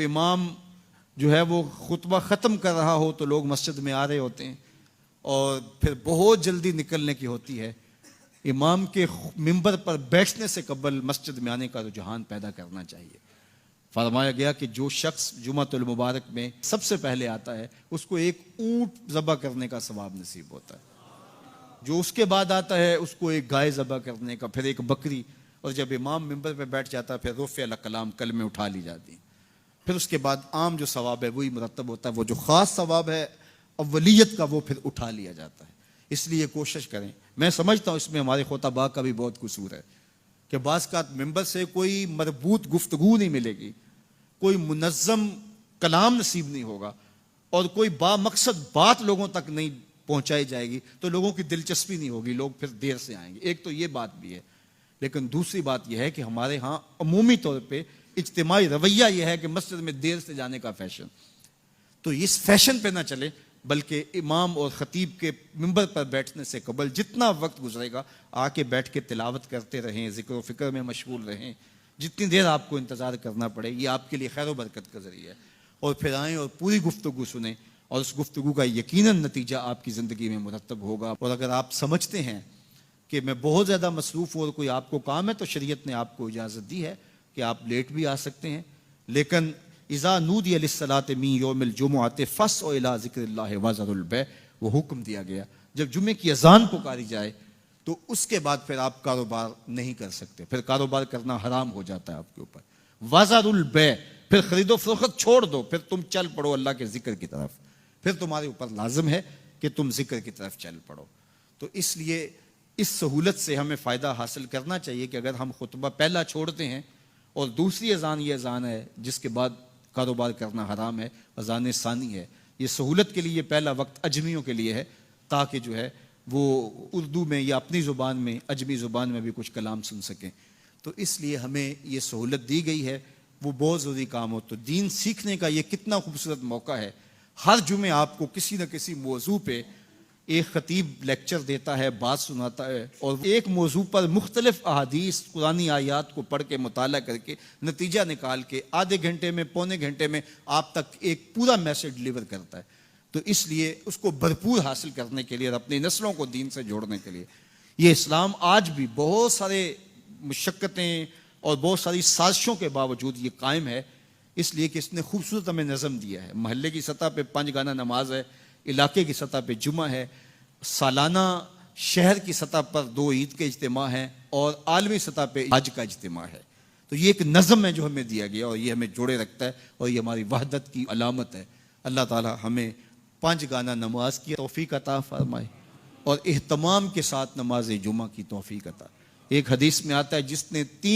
جب امام جو ہے وہ خطبہ ختم کر رہا ہو تو لوگ مسجد میں آ رہے ہوتے ہیں اور پھر بہت جلدی نکلنے کی ہوتی ہے. امام کے منبر پر بیٹھنے سے قبل مسجد میں آنے کا رجحان پیدا کرنا چاہیے. فرمایا گیا کہ جو شخص جمعۃ المبارک میں سب سے پہلے آتا ہے اس کو ایک اونٹ ذبح کرنے کا ثواب نصیب ہوتا ہے. جو اس کے بعد آتا ہے اس کو ایک گائے ذبح کرنے کا، پھر ایک بکری، اور جب امام منبر پہ بیٹھ جاتا ہے پھر رفع الکلام کلمے اٹھا لی جاتی ہیں. پھر اس کے بعد عام جو ثواب ہے وہی مرتب ہوتا ہے، وہ جو خاص ثواب ہے اولیت کا وہ پھر اٹھا لیا جاتا ہے. اس لیے کوشش کریں. میں سمجھتا ہوں اس میں ہمارے خطباء کا بھی بہت قصور ہے کہ بعض کا ممبر سے کوئی مربوط گفتگو نہیں ملے گی، کوئی منظم کلام نصیب نہیں ہوگا اور کوئی با مقصد بات لوگوں تک نہیں پہنچائی جائے گی تو لوگوں کی دلچسپی نہیں ہوگی، لوگ پھر دیر سے آئیں گے. ایک تو یہ بات بھی ہے، لیکن دوسری بات یہ ہے کہ ہمارے ہاں عمومی طور پہ اجتماعی رویہ یہ ہے کہ مسجد میں دیر سے جانے کا فیشن. تو اس فیشن پہ نہ چلے، بلکہ امام اور خطیب کے منبر پر بیٹھنے سے قبل جتنا وقت گزرے گا آ کے بیٹھ کے تلاوت کرتے رہیں، ذکر و فکر میں مشغول رہیں. جتنی دیر آپ کو انتظار کرنا پڑے یہ آپ کے لیے خیر و برکت کا ذریعہ ہے. اور پھر آئیں اور پوری گفتگو سنیں اور اس گفتگو کا یقیناً نتیجہ آپ کی زندگی میں مرتب ہوگا. اور اگر آپ سمجھتے ہیں کہ میں بہت زیادہ مصروف ہوں اور کوئی آپ کو کام ہے تو شریعت نے آپ کو اجازت دی ہے کہ آپ لیٹ بھی آ سکتے ہیں. لیکن اذا نودی للصلاۃ من یوم الجمعۃ فاسعوا الی ذکر اللہ وذروا البیع، وہ حکم دیا گیا جب جمعے کی اذان پکاری جائے تو اس کے بعد پھر آپ کاروبار نہیں کر سکتے، پھر کاروبار کرنا حرام ہو جاتا ہے آپ کے اوپر. وذروا البیع، پھر خرید و فروخت چھوڑ دو، پھر تم چل پڑو اللہ کے ذکر کی طرف. پھر تمہارے اوپر لازم ہے کہ تم ذکر کی طرف چل پڑو. تو اس لیے اس سہولت سے ہمیں فائدہ حاصل کرنا چاہیے کہ اگر ہم خطبہ پہلا چھوڑتے ہیں اور دوسری اذان یہ اذان ہے جس کے بعد کاروبار کرنا حرام ہے، اذان ثانی ہے، یہ سہولت کے لیے یہ پہلا وقت اجمیوں کے لیے ہے تاکہ جو ہے وہ اردو میں یا اپنی زبان میں اجمی زبان میں بھی کچھ کلام سن سکیں. تو اس لیے ہمیں یہ سہولت دی گئی ہے، وہ بہت ضروری کام ہو. تو دین سیکھنے کا یہ کتنا خوبصورت موقع ہے. ہر جمعے آپ کو کسی نہ کسی موضوع پہ ایک خطیب لیکچر دیتا ہے، بات سناتا ہے، اور ایک موضوع پر مختلف احادیث قرآنی آیات کو پڑھ کے مطالعہ کر کے نتیجہ نکال کے آدھے گھنٹے میں پونے گھنٹے میں آپ تک ایک پورا میسج ڈلیور کرتا ہے. تو اس لیے اس کو بھرپور حاصل کرنے کے لیے اور اپنی نسلوں کو دین سے جوڑنے کے لیے یہ اسلام آج بھی بہت سارے مشقتیں اور بہت ساری سازشوں کے باوجود یہ قائم ہے، اس لیے کہ اس نے خوبصورت ہمیں نظم دیا ہے. محلے کی سطح پہ 5 گانا نماز ہے، علاقے کی سطح پہ جمعہ ہے، سالانہ شہر کی سطح پر 2 عید کے اجتماع ہیں اور عالمی سطح پہ حج کا اجتماع ہے. تو یہ ایک نظم ہے جو ہمیں دیا گیا اور یہ ہمیں جوڑے رکھتا ہے اور یہ ہماری وحدت کی علامت ہے. اللہ تعالی ہمیں 5 گانا نماز کی توفیق عطا فرمائے اور اہتمام کے ساتھ نماز جمعہ کی توفیق عطا. ایک حدیث میں آتا ہے جس نے 3